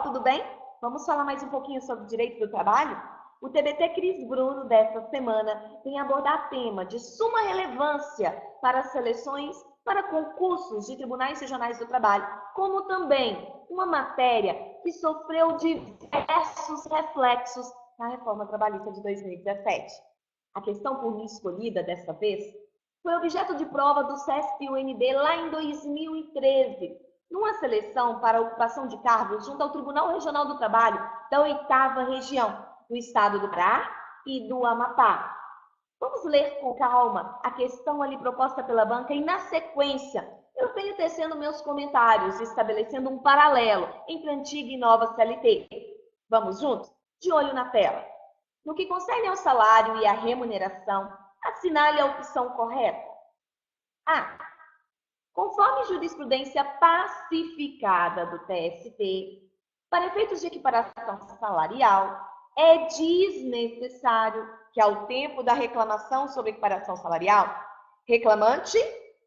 tudo bem? Vamos falar mais um pouquinho sobre direito do trabalho? O TBT Cris Bruno desta semana vem abordar tema de suma relevância para seleções para concursos de tribunais regionais do trabalho, como também uma matéria que sofreu diversos reflexos na reforma trabalhista de 2017. A questão por mim escolhida desta vez foi objeto de prova do CESP-UNB lá em 2013, numa seleção para a ocupação de cargos junto ao Tribunal Regional do Trabalho da 8ª Região, do estado do Pará e do Amapá. Vamos ler com calma a questão ali proposta pela banca e, na sequência, eu venho tecendo meus comentários, estabelecendo um paralelo entre antiga e nova CLT. Vamos juntos? De olho na tela. No que concerne ao salário e à remuneração, assinale a opção correta. A. Conforme jurisprudência pacificada do TST, para efeitos de equiparação salarial, é desnecessário que, ao tempo da reclamação sobre equiparação salarial, reclamante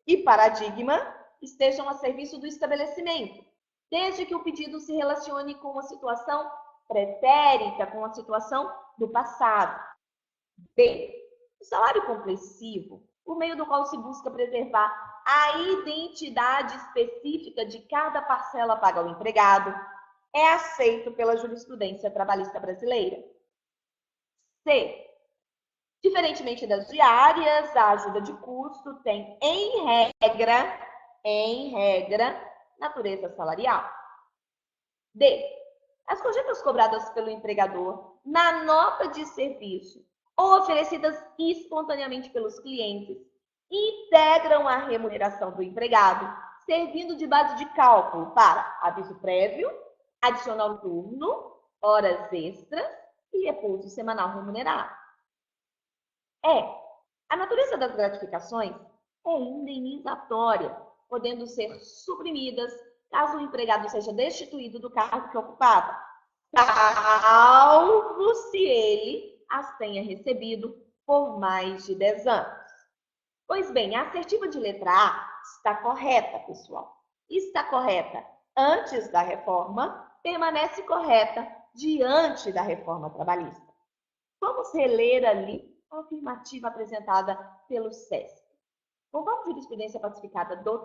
e paradigma estejam a serviço do estabelecimento, desde que o pedido se relacione com uma situação pretérita, com a situação do passado. B. O salário compreensivo, por meio do qual se busca preservar a identidade específica de cada parcela paga ao empregado, é aceito pela jurisprudência trabalhista brasileira. C. Diferentemente das diárias, a ajuda de custo tem, em regra, natureza salarial. D. As gorjetas cobradas pelo empregador na nota de serviço ou oferecidas espontaneamente pelos clientes integram a remuneração do empregado, servindo de base de cálculo para aviso prévio, adicional turno, horas extras e repouso semanal remunerado. A natureza das gratificações é indenizatória, podendo ser suprimidas caso o empregado seja destituído do cargo que ocupava, salvo se ele as tenha recebido por mais de 10 anos. Pois bem, a assertiva de letra A está correta, pessoal. Está correta antes da reforma, permanece correta diante da reforma trabalhista. Vamos reler ali a afirmativa apresentada pelo SESC. Conforme jurisprudência pacificada do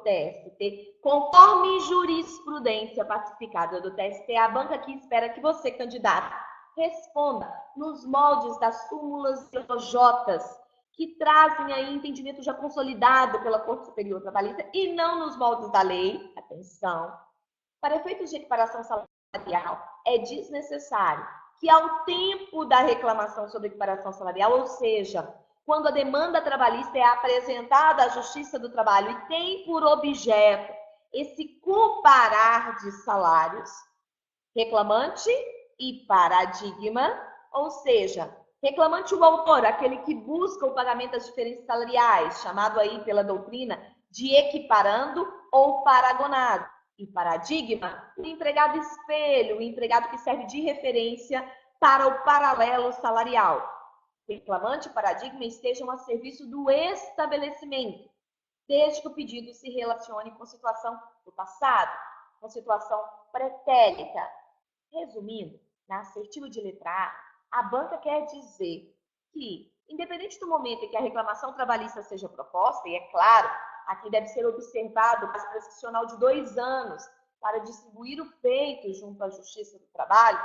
TST, a banca aqui espera que você, candidato, responda nos moldes das súmulas e OJs, que trazem aí entendimento já consolidado pela Corte Superior Trabalhista e não nos moldes da lei. Atenção! Para efeitos de equiparação salarial, é desnecessário que, ao tempo da reclamação sobre equiparação salarial, ou seja, quando a demanda trabalhista é apresentada à Justiça do Trabalho e tem por objeto esse comparar de salários, reclamante e paradigma, ou seja, reclamante o autor, aquele que busca o pagamento das diferenças salariais, chamado aí pela doutrina de equiparando ou paragonado. E paradigma, o empregado espelho, o empregado que serve de referência para o paralelo salarial. Reclamante e paradigma estejam a serviço do estabelecimento, desde que o pedido se relacione com situação do passado, com situação pretérita. Resumindo, na assertiva de letra A banca quer dizer que, independente do momento em que a reclamação trabalhista seja proposta, e é claro, aqui deve ser observado o prazo prescricional de 2 anos para distribuir o feito junto à Justiça do Trabalho,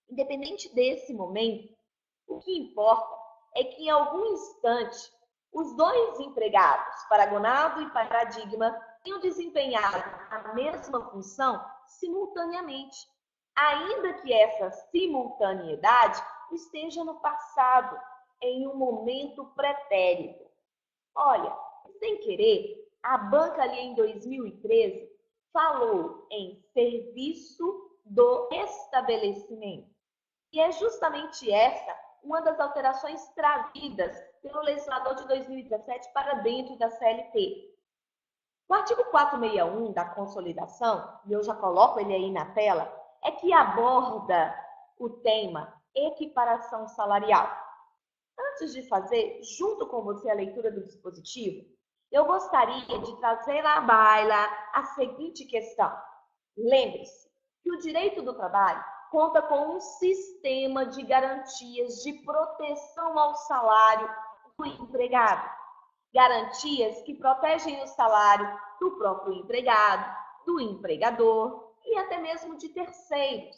independente desse momento, o que importa é que, em algum instante, os dois empregados, paragonado e paradigma, tenham desempenhado a mesma função simultaneamente, ainda que essa simultaneidade esteja no passado, em um momento pretérito. Olha, sem querer, a banca ali em 2013 falou em serviço do estabelecimento. E é justamente essa uma das alterações trazidas pelo legislador de 2017 para dentro da CLT. O artigo 461 da Consolidação, e eu já coloco ele aí na tela, é que aborda o tema equiparação salarial. Antes de fazer, junto com você, a leitura do dispositivo, eu gostaria de trazer à baila a seguinte questão. Lembre-se que o direito do trabalho conta com um sistema de garantias de proteção ao salário do empregado. Garantias que protegem o salário do próprio empregado, do empregador e até mesmo de terceiros.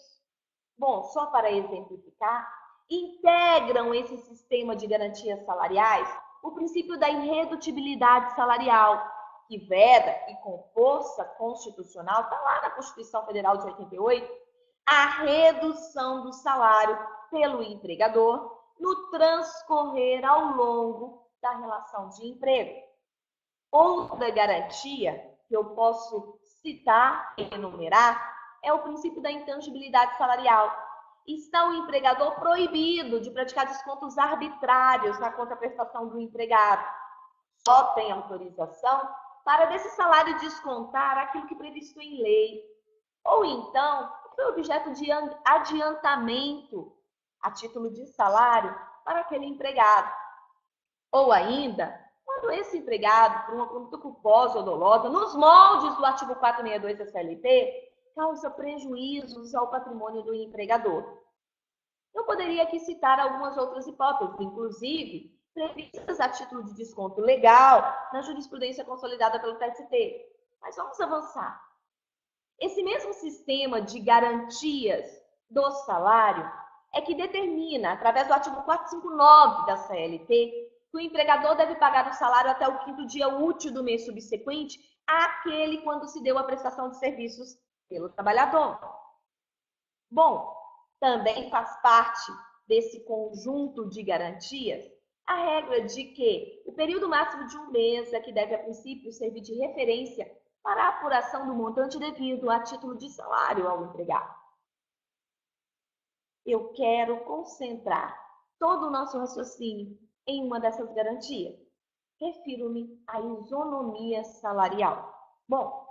Bom, só para exemplificar, integram esse sistema de garantias salariais o princípio da irredutibilidade salarial, que veda e com força constitucional, está lá na Constituição Federal de 88, a redução do salário pelo empregador no transcorrer ao longo da relação de emprego. Outra garantia que eu posso citar e enumerar é o princípio da intangibilidade salarial. Está o empregador proibido de praticar descontos arbitrários na contraprestação do empregado. Só tem autorização para desse salário descontar aquilo que é previsto em lei. Ou então, foi objeto de adiantamento a título de salário para aquele empregado. Ou ainda, quando esse empregado, por uma conduta culposa ou dolosa, nos moldes do artigo 462 da CLT, causa prejuízos ao patrimônio do empregador. Eu poderia aqui citar algumas outras hipóteses, inclusive previstas a título de desconto legal na jurisprudência consolidada pelo TST. Mas vamos avançar. Esse mesmo sistema de garantias do salário é que determina, através do artigo 459 da CLT, que o empregador deve pagar o salário até o 5º dia útil do mês subsequente àquele quando se deu a prestação de serviços pelo trabalhador. Bom, também faz parte desse conjunto de garantias a regra de que o período máximo de um mês é que deve, a princípio, servir de referência para a apuração do montante devido a título de salário ao empregado. Eu quero concentrar todo o nosso raciocínio em uma dessas garantias. Refiro-me à isonomia salarial. Bom,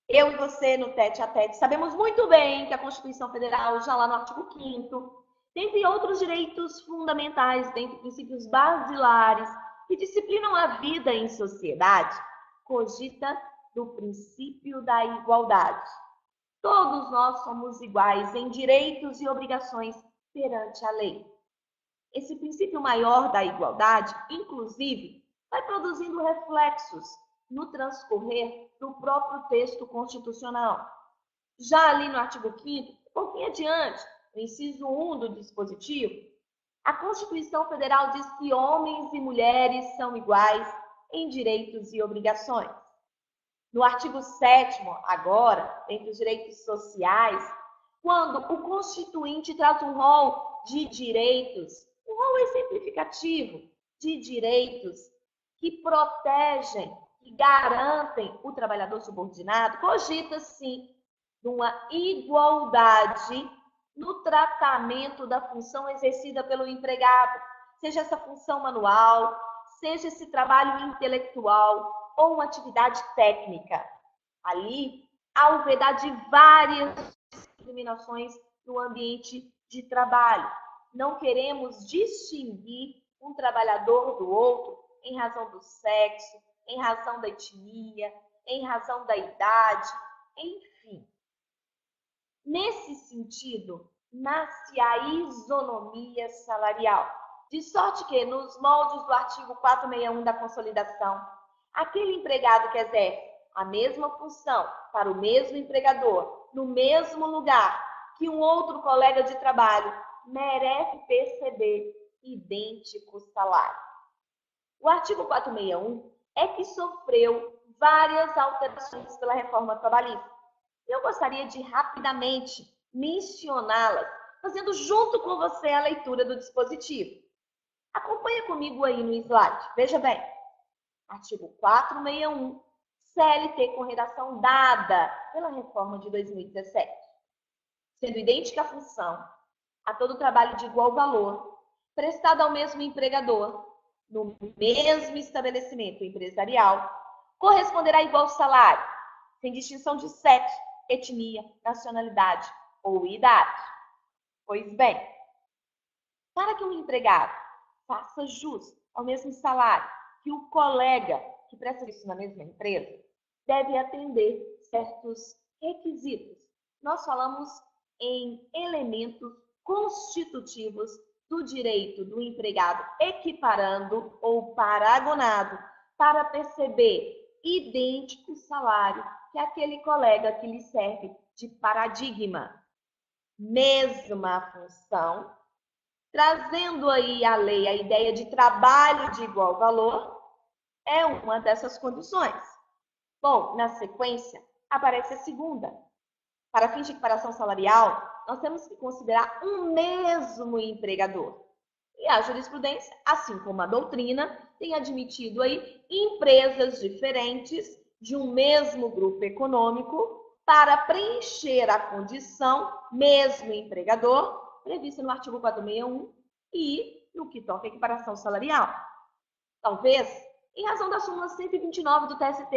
eu e você no tete a tete sabemos muito bem que a Constituição Federal, já lá no artigo 5º, dentre outros direitos fundamentais, dentre princípios basilares que disciplinam a vida em sociedade, cogita do princípio da igualdade. Todos nós somos iguais em direitos e obrigações perante a lei. Esse princípio maior da igualdade, inclusive, vai produzindo reflexos no transcorrer do próprio texto constitucional. Já ali no artigo 5º, um pouquinho adiante, no inciso 1 do dispositivo, a Constituição Federal diz que homens e mulheres são iguais em direitos e obrigações. No artigo 7º, agora, entre os direitos sociais, quando o Constituinte traz um rol de direitos, um rol exemplificativo de direitos que protegem, que garantem o trabalhador subordinado, cogita, sim, de uma igualdade no tratamento da função exercida pelo empregado, seja essa função manual, seja esse trabalho intelectual ou uma atividade técnica. Ali, há o vedar de várias discriminações no ambiente de trabalho. Não queremos distinguir um trabalhador do outro em razão do sexo, em razão da etnia, em razão da idade, enfim. Nesse sentido, nasce a isonomia salarial, de sorte que, nos moldes do artigo 461 da Consolidação, aquele empregado que exerce a mesma função para o mesmo empregador, no mesmo lugar que um outro colega de trabalho, merece perceber idêntico salário. O artigo 461 é que sofreu várias alterações pela reforma trabalhista. Eu gostaria de rapidamente mencioná-las, fazendo junto com você a leitura do dispositivo. Acompanhe comigo aí no slide. Veja bem. Artigo 461, CLT com redação dada pela reforma de 2017. Sendo idêntica a função, a todo trabalho de igual valor, prestado ao mesmo empregador, no mesmo estabelecimento empresarial, corresponderá a igual salário, sem distinção de sexo, etnia, nacionalidade ou idade. Pois bem, para que um empregado faça jus ao mesmo salário que o colega que presta serviço na mesma empresa, deve atender certos requisitos, nós falamos em elementos constitutivos do direito do empregado equiparando ou paragonado para perceber idêntico salário que aquele colega que lhe serve de paradigma. Mesma função, trazendo aí à lei a ideia de trabalho de igual valor, é uma dessas condições. Bom, na sequência, aparece a segunda. Para fins de equiparação salarial, nós temos que considerar um mesmo empregador. E a jurisprudência, assim como a doutrina, tem admitido aí empresas diferentes de um mesmo grupo econômico para preencher a condição mesmo empregador, prevista no artigo 461 e no que toca à equiparação salarial. Talvez, em razão da súmula 129 do TST,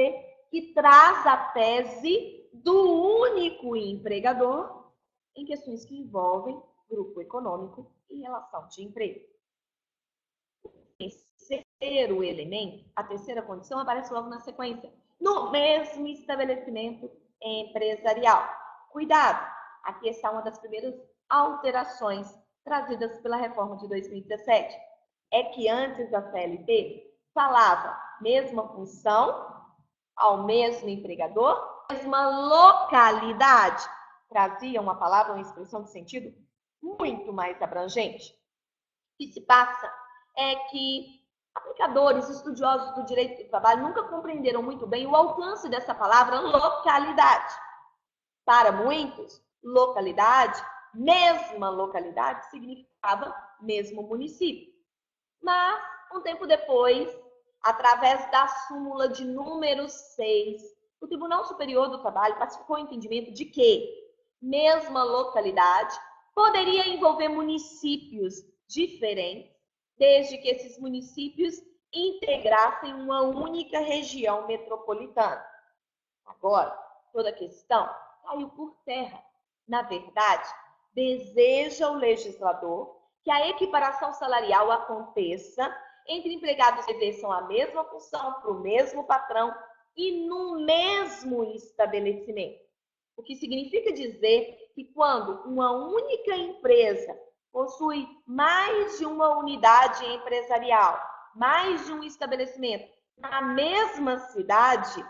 que traz a tese do único empregador em questões que envolvem grupo econômico e relação de emprego. Terceiro elemento, a terceira condição, aparece logo na sequência, no mesmo estabelecimento empresarial. Cuidado, aqui está uma das primeiras alterações trazidas pela reforma de 2017. É que antes da CLT, falava mesma função, ao mesmo empregador, mesma localidade. Trazia uma palavra, uma expressão de sentido muito mais abrangente. O que se passa é que aplicadores, estudiosos do direito do trabalho nunca compreenderam muito bem o alcance dessa palavra localidade. Para muitos, localidade, mesma localidade, significava mesmo município. Mas, um tempo depois, através da súmula de número 6, o Tribunal Superior do Trabalho pacificou o entendimento de que mesma localidade poderia envolver municípios diferentes, desde que esses municípios integrassem uma única região metropolitana. Agora, toda a questão caiu por terra. Na verdade, deseja o legislador que a equiparação salarial aconteça entre empregados que exerçam a mesma função para o mesmo patrão e no mesmo estabelecimento. O que significa dizer que quando uma única empresa possui mais de uma unidade empresarial, mais de um estabelecimento na mesma cidade,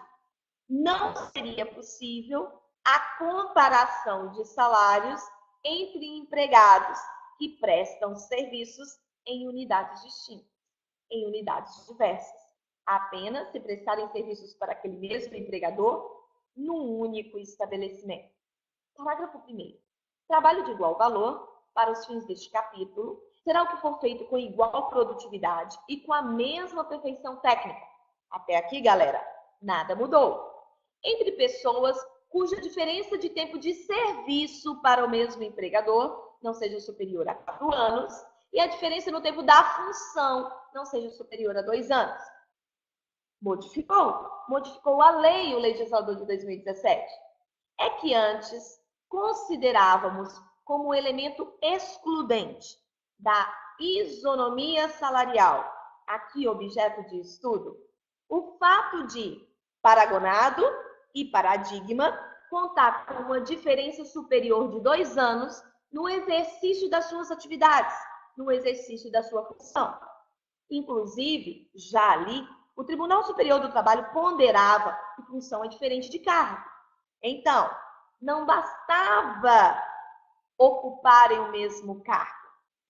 não seria possível a comparação de salários entre empregados que prestam serviços em unidades distintas, em unidades diversas, apenas se prestarem serviços para aquele mesmo empregador num único estabelecimento. Parágrafo 1º. Trabalho de igual valor, para os fins deste capítulo, será o que for feito com igual produtividade e com a mesma perfeição técnica. Até aqui, galera, nada mudou. Entre pessoas cuja diferença de tempo de serviço para o mesmo empregador não seja superior a 4 anos e a diferença no tempo da função não seja superior a 2 anos. Modificou a lei, o legislador de 2017. É que antes considerávamos como elemento excludente da isonomia salarial, aqui objeto de estudo, o fato de paragonado e paradigma contar com uma diferença superior de 2 anos no exercício das suas atividades, no exercício da sua função. Inclusive, já ali, o Tribunal Superior do Trabalho ponderava que função é diferente de cargo. Então, não bastava ocuparem o mesmo cargo.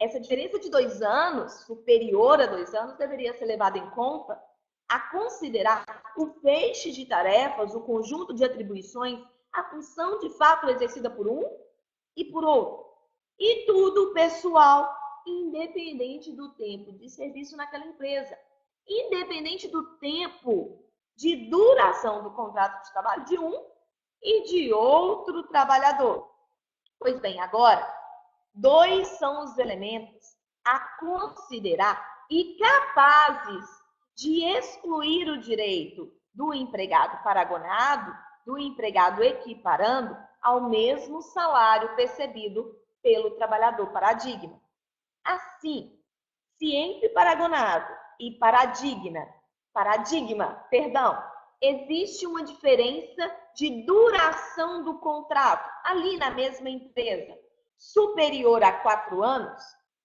Essa diferença de 2 anos, superior a 2 anos, deveria ser levada em conta a considerar o feixe de tarefas, o conjunto de atribuições, a função de fato exercida por um e por outro. E tudo pessoal, independente do tempo de serviço naquela empresa, independente do tempo de duração do contrato de trabalho de um e de outro trabalhador. Pois bem, agora, 2 são os elementos a considerar e capazes de excluir o direito do empregado paragonado, do empregado equiparando ao mesmo salário percebido pelo trabalhador paradigma. Assim, se entre paragonado e paradigma, existe uma diferença de duração do contrato ali na mesma empresa superior a 4 anos,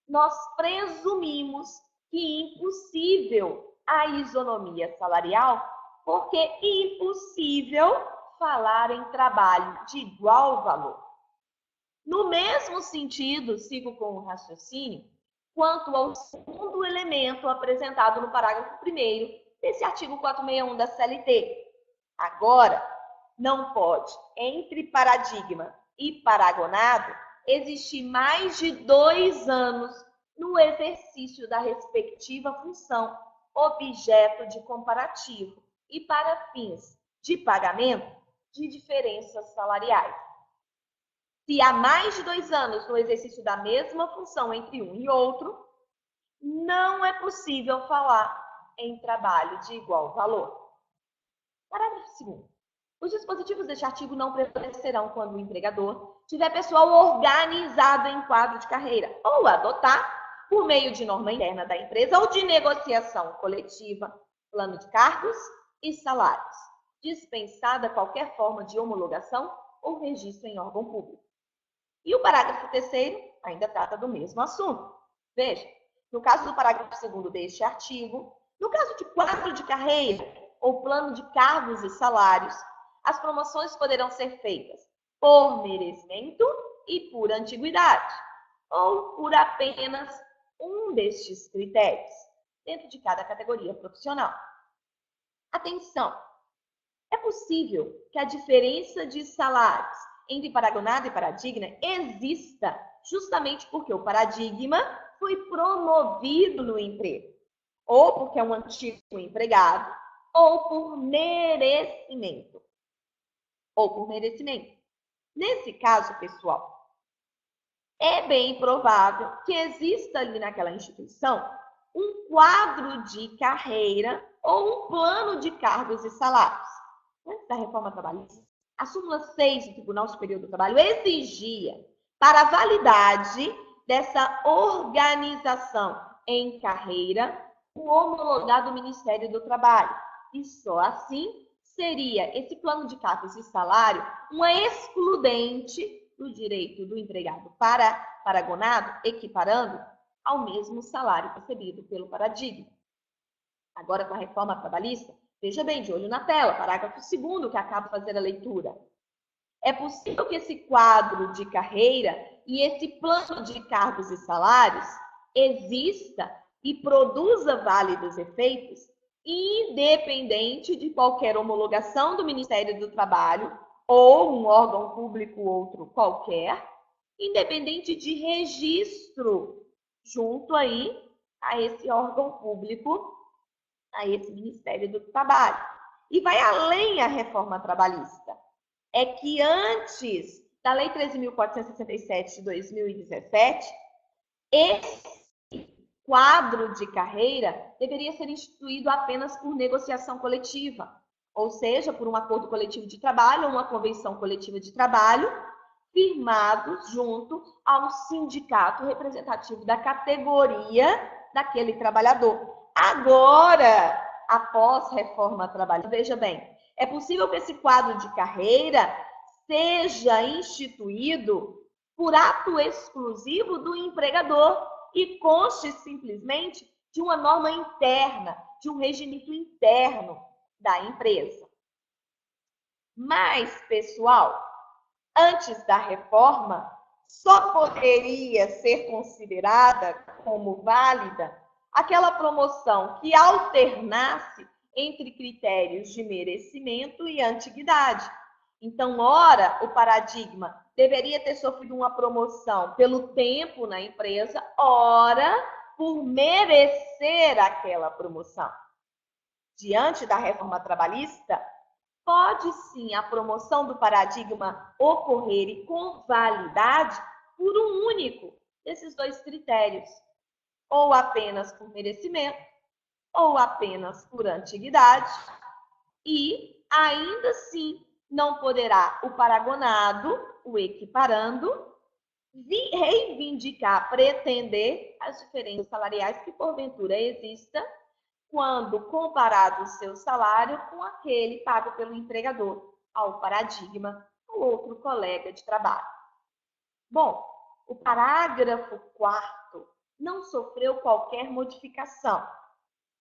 nós presumimos que é impossível a isonomia salarial, porque é impossível falar em trabalho de igual valor. No mesmo sentido, sigo com o raciocínio, quanto ao segundo elemento apresentado no parágrafo 1º desse artigo 461 da CLT. Agora, não pode, entre paradigma e paragonado, existir mais de 2 anos no exercício da respectiva função, objeto de comparativo e para fins de pagamento de diferenças salariais. Se há mais de 2 anos no exercício da mesma função entre um e outro, não é possível falar em trabalho de igual valor. Parágrafo 2º. Os dispositivos deste artigo não prevalecerão quando o empregador tiver pessoal organizado em quadro de carreira ou adotar, por meio de norma interna da empresa ou de negociação coletiva, plano de cargos e salários, dispensada qualquer forma de homologação ou registro em órgão público. E o parágrafo 3º ainda trata do mesmo assunto. Veja, no caso do parágrafo 2º deste artigo, no caso de quadro de carreira ou plano de cargos e salários, as promoções poderão ser feitas por merecimento e por antiguidade, ou por apenas um destes critérios, dentro de cada categoria profissional. Atenção! É possível que a diferença de salários entre paragonado e paradigma exista justamente porque o paradigma foi promovido no emprego, ou porque é um antigo empregado, ou por merecimento. Nesse caso, pessoal, é bem provável que exista ali naquela instituição um quadro de carreira ou um plano de cargos e salários. Antes da reforma trabalhista, a súmula 6 do Tribunal Superior do Trabalho exigia, para a validade dessa organização em carreira, o homologado do Ministério do Trabalho. E só assim seria esse plano de cargos e salário uma excludente do direito do empregado paragonado, equiparando ao mesmo salário recebido pelo paradigma. Agora, com a reforma trabalhista, veja bem, de olho na tela, parágrafo 2º, que acabo de fazer a leitura. É possível que esse quadro de carreira e esse plano de cargos e salários exista e produza válidos efeitos, independente de qualquer homologação do Ministério do Trabalho ou um órgão público outro qualquer, independente de registro junto aí a esse órgão público, a esse Ministério do Trabalho. E vai além a reforma trabalhista. É que antes da Lei 13.467 de 2017, esse quadro de carreira deveria ser instituído apenas por negociação coletiva, ou seja, por um acordo coletivo de trabalho ou uma convenção coletiva de trabalho, firmados junto ao sindicato representativo da categoria daquele trabalhador. Agora, após reforma trabalhista, veja bem, é possível que esse quadro de carreira seja instituído por ato exclusivo do empregador e conste simplesmente de uma norma interna, de um regimento interno da empresa. Mas, pessoal, antes da reforma, só poderia ser considerada como válida aquela promoção que alternasse entre critérios de merecimento e antiguidade. Então, ora, o paradigma deveria ter sofrido uma promoção pelo tempo na empresa, ora, por merecer aquela promoção. Diante da reforma trabalhista, pode sim a promoção do paradigma ocorrer e com validade por um único desses 2 critérios, ou apenas por merecimento, ou apenas por antiguidade, e ainda assim não poderá o paragonado, o equiparando, reivindicar, pretender as diferenças salariais que porventura exista quando comparado o seu salário com aquele pago pelo empregador, ao paradigma ou outro colega de trabalho. Bom, o parágrafo 4º não sofreu qualquer modificação.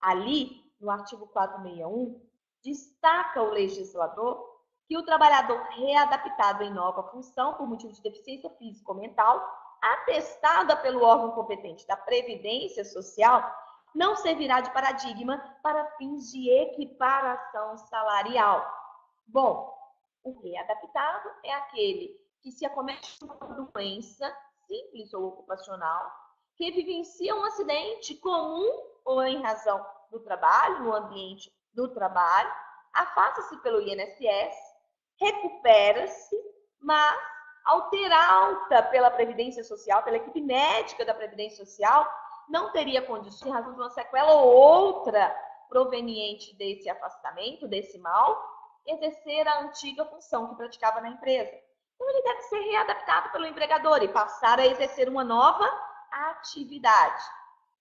Ali, no artigo 461, destaca o legislador que o trabalhador readaptado em nova função por motivo de deficiência física ou mental, atestada pelo órgão competente da Previdência Social, não servirá de paradigma para fins de equiparação salarial. Bom, o readaptado é aquele que se acomete de uma doença simples ou ocupacional, que vivencia um acidente comum ou em razão do trabalho, no ambiente do trabalho, afasta-se pelo INSS, recupera-se, mas ao ter alta pela Previdência Social, pela equipe médica da Previdência Social, não teria condições, em razão de uma sequela ou outra proveniente desse afastamento, desse mal, exercer a antiga função que praticava na empresa. Então, ele deve ser readaptado pelo empregador e passar a exercer uma nova atividade.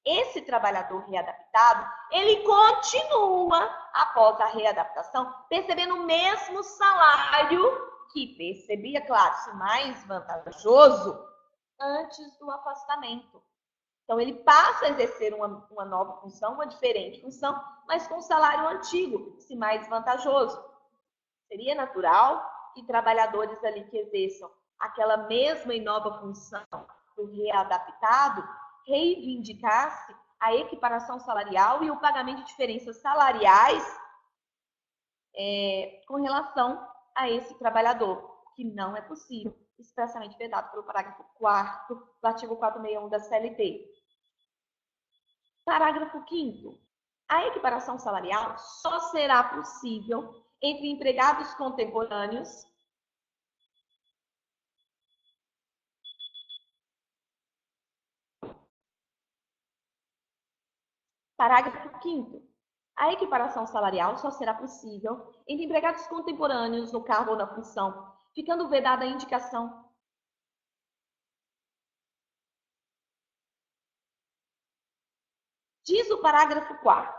Esse trabalhador readaptado, ele continua, após a readaptação, percebendo o mesmo salário que percebia, claro, se mais vantajoso, antes do afastamento. Então, ele passa a exercer uma nova função, uma diferente função, mas com salário antigo, se mais vantajoso. Seria natural que trabalhadores ali que exerçam aquela mesma e nova função do readaptado reivindicasse a equiparação salarial e o pagamento de diferenças salariais com relação a esse trabalhador, que não é possível, expressamente vedado pelo parágrafo 4º do artigo 461 da CLT. Parágrafo 5º. A equiparação salarial só será possível entre empregados contemporâneos Parágrafo 5º. A equiparação salarial só será possível entre empregados contemporâneos no cargo ou na função, ficando vedada a indicação. Diz o parágrafo 4º.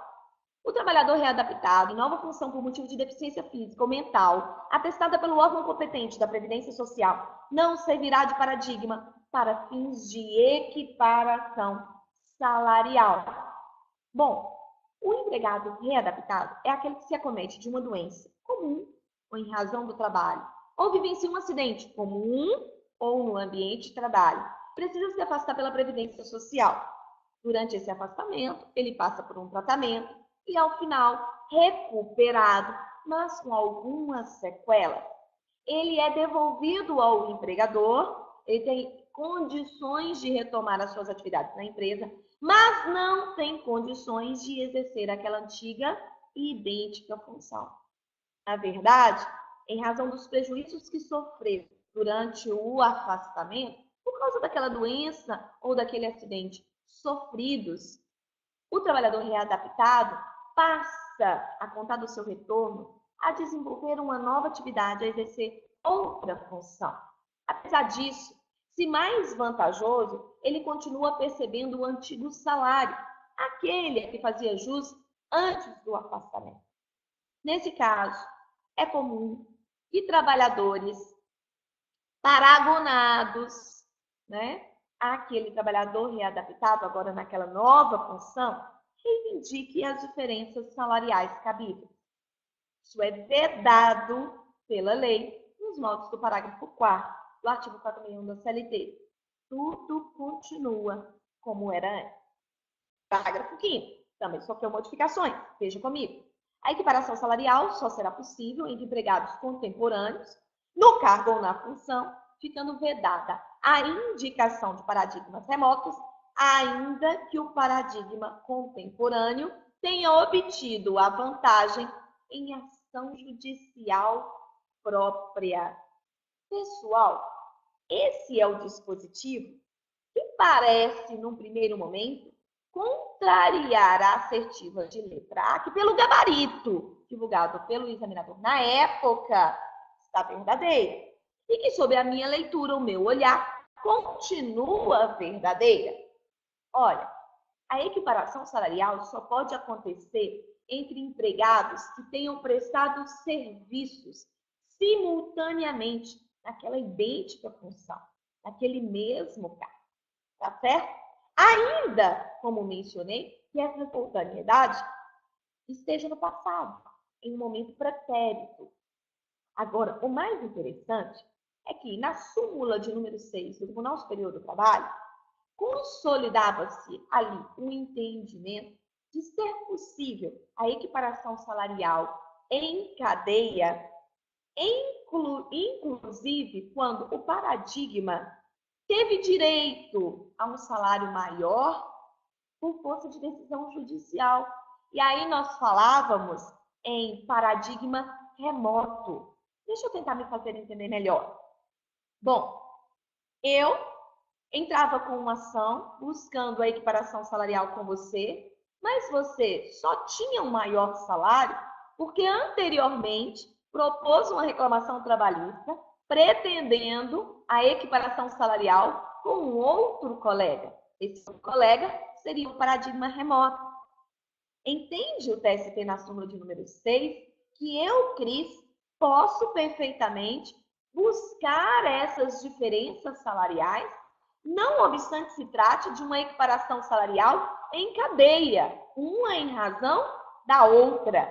O trabalhador readaptado em nova função por motivo de deficiência física ou mental, atestada pelo órgão competente da Previdência Social, não servirá de paradigma para fins de equiparação salarial. Bom, o empregado readaptado é aquele que se acomete de uma doença comum ou em razão do trabalho, ou vivencia um acidente comum ou no ambiente de trabalho. Precisa se afastar pela Previdência Social. Durante esse afastamento, ele passa por um tratamento e, ao final, recuperado, mas com algumas sequelas. Ele é devolvido ao empregador, ele tem condições de retomar as suas atividades na empresa, mas não tem condições de exercer aquela antiga e idêntica função. Na verdade, em razão dos prejuízos que sofreu durante o afastamento, por causa daquela doença ou daquele acidente sofridos, o trabalhador readaptado passa, a contar do seu retorno, a desenvolver uma nova atividade, a exercer outra função. Apesar disso, se mais vantajoso, ele continua percebendo o antigo salário, aquele que fazia jus antes do afastamento. Nesse caso, é comum que trabalhadores paragonados, aquele trabalhador readaptado agora naquela nova função, reivindique as diferenças salariais cabíveis. Isso é vedado pela lei nos moldes do parágrafo 4º do artigo 461 da CLT. Tudo continua como era antes. Parágrafo 5º. Também sofreu modificações. Veja comigo. A equiparação salarial só será possível entre empregados contemporâneos, no cargo ou na função, ficando vedada a indicação de paradigmas remotos, ainda que o paradigma contemporâneo tenha obtido a vantagem em ação judicial própria. Pessoal, esse é o dispositivo que parece, num primeiro momento, contrariar a assertiva de letra A, que pelo gabarito divulgado pelo examinador na época está verdadeira, e que, sob a minha leitura, o meu olhar, continua verdadeira. Olha, A equiparação salarial só pode acontecer entre empregados que tenham prestado serviços simultaneamente naquela idêntica função, naquele mesmo cargo, tá certo? Ainda, como mencionei, que essa simultaneidade esteja no passado, em um momento pretérito. Agora, o mais interessante é que na súmula de número 6 do Tribunal Superior do Trabalho, consolidava-se ali um entendimento de ser possível a equiparação salarial em cadeia, inclusive quando o paradigma teve direito a um salário maior por força de decisão judicial. E aí nós falávamos em paradigma remoto. Deixa eu tentar me fazer entender melhor. Bom, eu entrava com uma ação buscando a equiparação salarial com você, mas você só tinha um maior salário porque anteriormente propôs uma reclamação trabalhista pretendendo a equiparação salarial com um outro colega. Esse colega seria o paradigma remoto. Entende o TST na súmula de número 6 que eu, Cris, posso perfeitamente buscar essas diferenças salariais, não obstante se trate de uma equiparação salarial em cadeia, uma em razão da outra,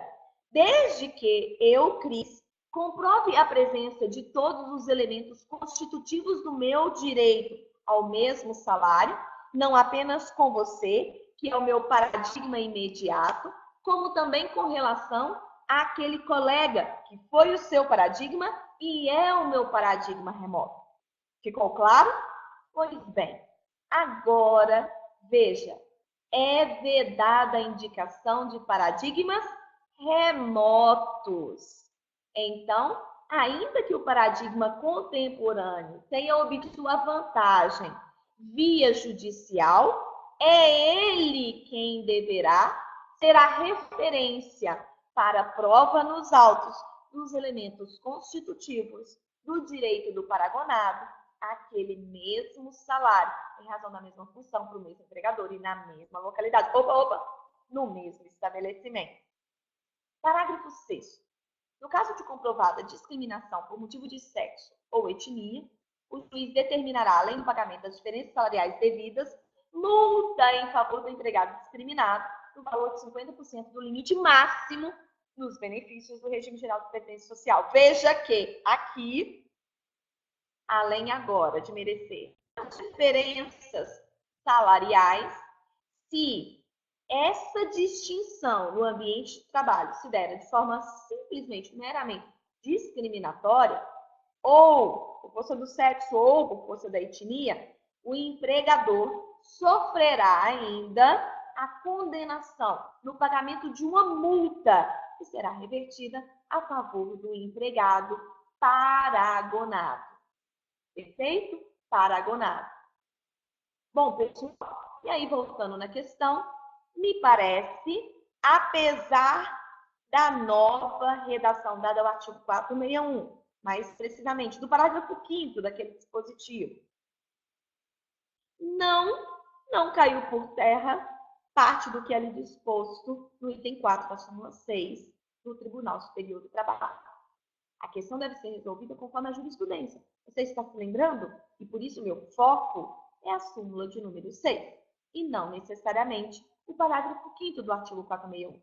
desde que eu, Cris, comprove a presença de todos os elementos constitutivos do meu direito ao mesmo salário, não apenas com você, que é o meu paradigma imediato, como também com relação àquele colega que foi o seu paradigma e é o meu paradigma remoto. Ficou claro? Pois bem, agora, veja, é vedada a indicação de paradigmas remotos. Então, ainda que o paradigma contemporâneo tenha obtido a vantagem via judicial, é ele quem deverá ser a referência para a prova nos autos dos elementos constitutivos do direito do paragonado àquele mesmo salário, em razão da mesma função para o mesmo empregador e na mesma localidade. No mesmo estabelecimento. Parágrafo 6º. No caso de comprovada discriminação por motivo de sexo ou etnia, o juiz determinará, além do pagamento das diferenças salariais devidas, multa em favor do empregado discriminado no valor de 50% do limite máximo dos benefícios do regime geral de previdência social. Veja que aqui, além agora de merecer diferenças salariais, se essa distinção no ambiente de trabalho se der de forma simplesmente, meramente discriminatória, ou por força do sexo ou por força da etnia, o empregador sofrerá ainda a condenação no pagamento de uma multa que será revertida a favor do empregado paragonado. Perfeito? Paragonado. Bom, pessoal, e aí voltando na questão, me parece, apesar da nova redação dada ao artigo 461, mais precisamente do parágrafo 5º daquele dispositivo, não caiu por terra parte do que é ali disposto no item 4 da súmula 6 do Tribunal Superior do Trabalho. A questão deve ser resolvida conforme a jurisprudência. Você está se lembrando? E por isso meu foco é a súmula de número 6, e não necessariamente o parágrafo 5º do artigo 461.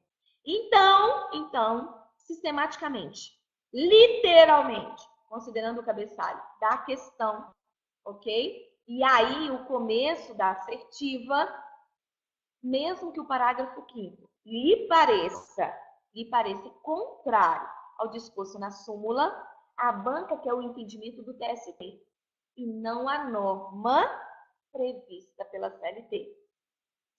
Então, sistematicamente, literalmente, considerando o cabeçalho da questão, ok? E aí, o começo da assertiva, mesmo que o parágrafo 5º lhe pareça contrário ao disposto na súmula, a banca quer o entendimento do TST e não a norma prevista pela CLT,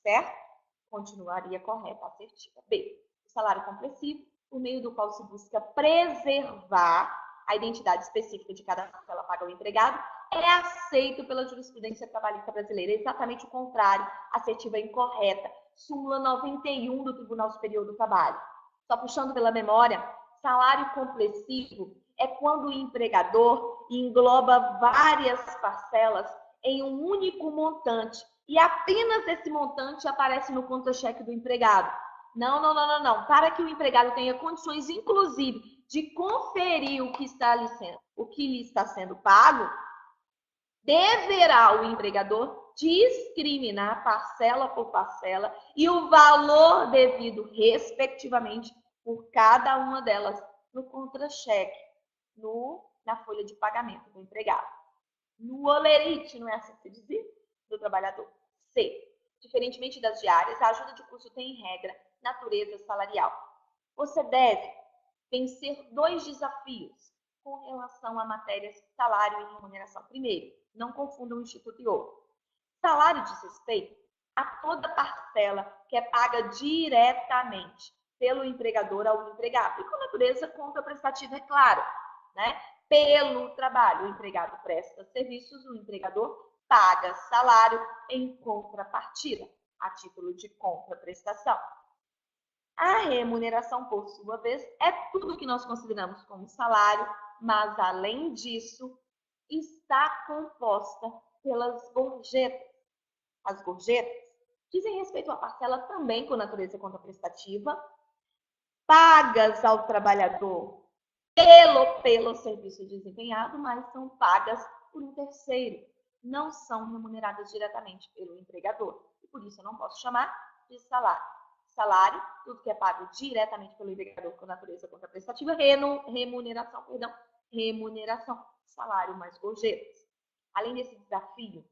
certo? Continuaria correta a assertiva. B. O salário compreensivo, por meio do qual se busca preservar a identidade específica de cada parcela paga ao empregado, é aceito pela jurisprudência trabalhista brasileira. É exatamente o contrário. Assertiva incorreta. Súmula 91 do Tribunal Superior do Trabalho. Só puxando pela memória, salário compreensivo é quando o empregador engloba várias parcelas em um único montante, e apenas esse montante aparece no contra-cheque do empregado. Não. Para que o empregado tenha condições, inclusive, de conferir o que lhe está sendo pago, deverá o empregador discriminar parcela por parcela e o valor devido, respectivamente, por cada uma delas no contra-cheque, na folha de pagamento do empregado. No olerite, não é assim que se dizia? Do trabalhador. C. Diferentemente das diárias, a ajuda de custo tem, em regra, natureza salarial. Você deve vencer 2 desafios com relação a matérias salário e remuneração. Primeiro, não confunda um instituto e outro. Salário diz respeito a toda parcela que é paga diretamente pelo empregador ao empregado. E com natureza contraprestativa, é claro, né? Pelo trabalho, o empregado presta serviços, o empregador paga salário em contrapartida, a título de contraprestação. A remuneração, por sua vez, é tudo que nós consideramos como salário, mas, além disso, está composta pelas gorjetas. As gorjetas dizem respeito à parcela também com natureza contraprestativa, pagas ao trabalhador pelo serviço desempenhado, mas são pagas por um terceiro, não são remuneradas diretamente pelo empregador. E por isso eu não posso chamar de salário. Salário, tudo que é pago diretamente pelo empregador com natureza contraprestativa, remuneração, salário mais gorjetas. Além desse desafio,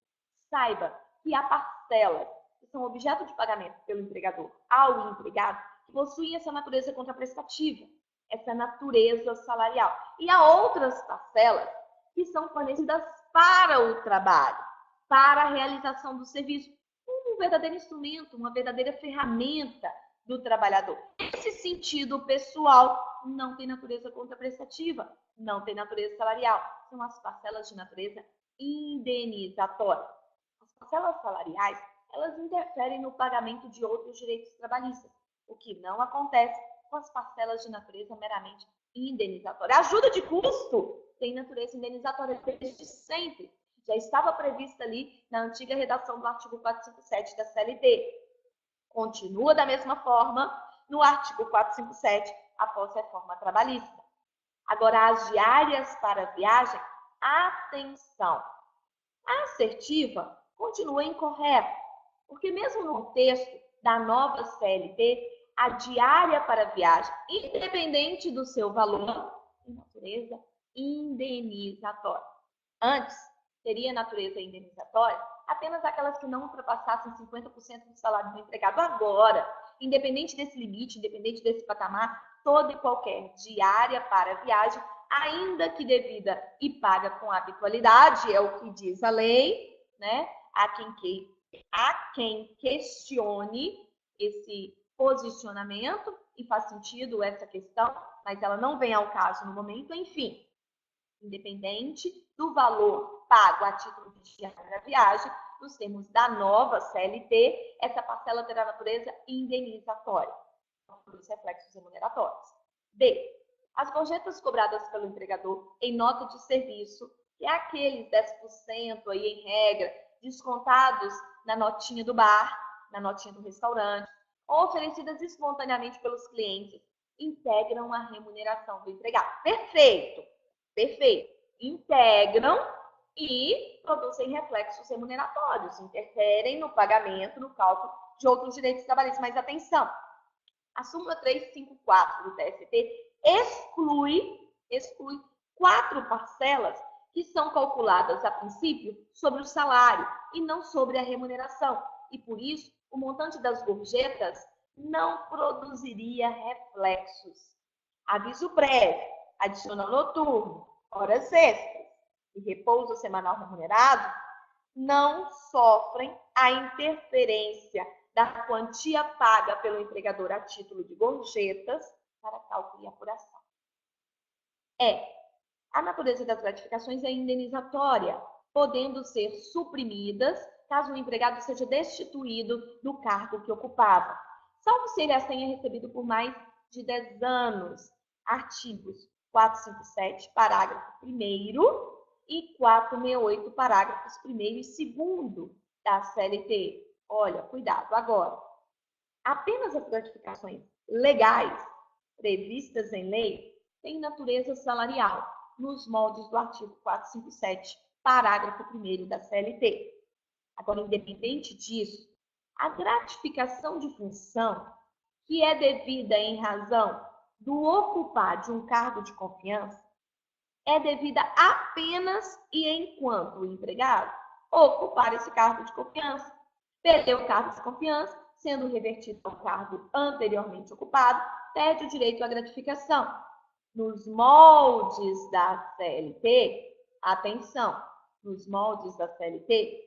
saiba que há parcelas que são objeto de pagamento pelo empregador ao empregado que possuem essa natureza contraprestativa, essa natureza salarial. E há outras parcelas que são fornecidas para o trabalho, para a realização do serviço, um verdadeiro instrumento, uma verdadeira ferramenta do trabalhador. Nesse sentido, pessoal, não tem natureza contraprestativa, não tem natureza salarial. São as parcelas de natureza indenizatória. As parcelas salariais, elas interferem no pagamento de outros direitos trabalhistas, o que não acontece com as parcelas de natureza meramente indenizatória. A ajuda de custo tem natureza indenizatória desde sempre. Já estava prevista ali na antiga redação do artigo 457 da CLT. Continua da mesma forma no artigo 457, após a reforma trabalhista. Agora, as diárias para viagem, atenção! A assertiva continua incorreta, porque mesmo no contexto da nova CLT, a diária para viagem, independente do seu valor, tem natureza indenizatória. Antes, teria natureza indenizatória apenas aquelas que não ultrapassassem 50% do salário do empregado. Agora, independente desse limite, independente desse patamar, toda e qualquer diária para viagem, ainda que devida e paga com habitualidade, é o que diz a lei, né? Há quem questione esse posicionamento, e faz sentido essa questão, mas ela não vem ao caso no momento, enfim. Independente do valor pago a título de diária para viagem, nos termos da nova CLT, essa parcela terá natureza indenizatória, por reflexos remuneratórios. B. As gorjetas cobradas pelo empregador em nota de serviço, que é aqueles 10% aí em regra, descontados na notinha do bar, na notinha do restaurante, ou oferecidas espontaneamente pelos clientes, integram a remuneração do empregado. Perfeito! Integram e produzem reflexos remuneratórios, interferem no pagamento, no cálculo de outros direitos trabalhistas. Mas atenção, a súmula 354 do TST exclui 4 parcelas que são calculadas a princípio sobre o salário e não sobre a remuneração. E por isso, o montante das gorjetas não produziria reflexos. Aviso prévio, adicional noturno, horas extras e repouso semanal remunerado não sofrem a interferência da quantia paga pelo empregador a título de gorjetas para cálculo e apuração. A natureza das gratificações é indenizatória, podendo ser suprimidas caso o empregado seja destituído do cargo que ocupava, salvo se ele as tenha recebido por mais de 10 anos. Artigos 457, parágrafo 1º e 468, parágrafos 1º e 2º da CLT. Olha, cuidado. Agora, apenas as gratificações legais previstas em lei têm natureza salarial, nos moldes do artigo 457, parágrafo 1º da CLT. Agora, independente disso, a gratificação de função que é devida em razão do ocupar de um cargo de confiança é devida apenas e enquanto o empregado ocupar esse cargo de confiança. Perdeu o cargo de confiança, sendo revertido ao cargo anteriormente ocupado, perde o direito à gratificação. Nos moldes da CLT, atenção, nos moldes da CLT,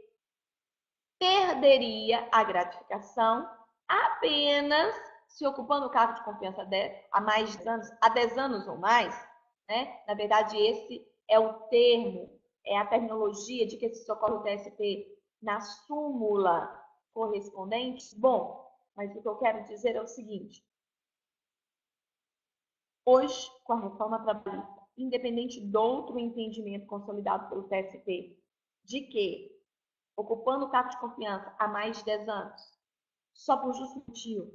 perderia a gratificação apenas se ocupando o cargo de confiança há mais de anos, há 10 anos ou mais, né? Na verdade, esse é o termo, é a terminologia de que se socorre o TST na súmula correspondente. Bom, mas o que eu quero dizer é o seguinte: hoje, com a reforma trabalhista, independente do outro entendimento consolidado pelo TST, de que ocupando o cargo de confiança há mais de 10 anos, só por justo motivo,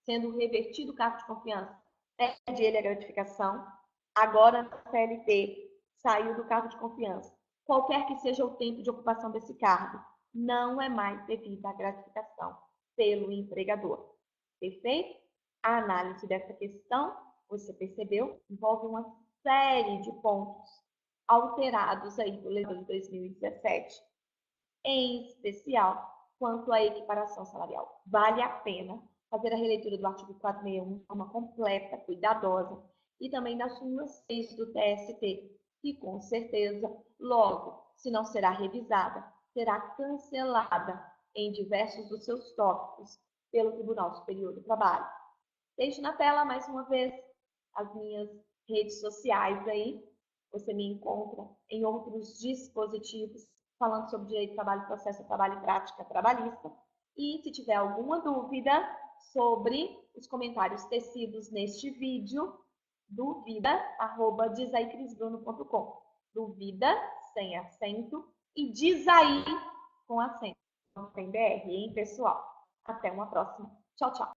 sendo revertido o cargo de confiança, perde ele a gratificação. Agora, a CLT saiu do cargo de confiança. Qualquer que seja o tempo de ocupação desse cargo, não é mais devida a gratificação pelo empregador. Perfeito? A análise dessa questão, você percebeu, envolve uma série de pontos alterados aí do Lei de 2017, em especial quanto à equiparação salarial. Vale a pena fazer a releitura do artigo 461 de forma completa, cuidadosa, e também da súmula 6 do TST, que com certeza, logo, se não será revisada, será cancelada em diversos dos seus tópicos pelo Tribunal Superior do Trabalho. Deixo na tela, mais uma vez, as minhas redes sociais aí. Você me encontra em outros dispositivos falando sobre direito do trabalho, processo, trabalho e prática trabalhista. E se tiver alguma dúvida sobre os comentários tecidos neste vídeo, duvida@dizaicrisbruno.com. Duvida sem acento e diz aí com acento. Não tem BR, hein, pessoal? Até uma próxima. Tchau, tchau.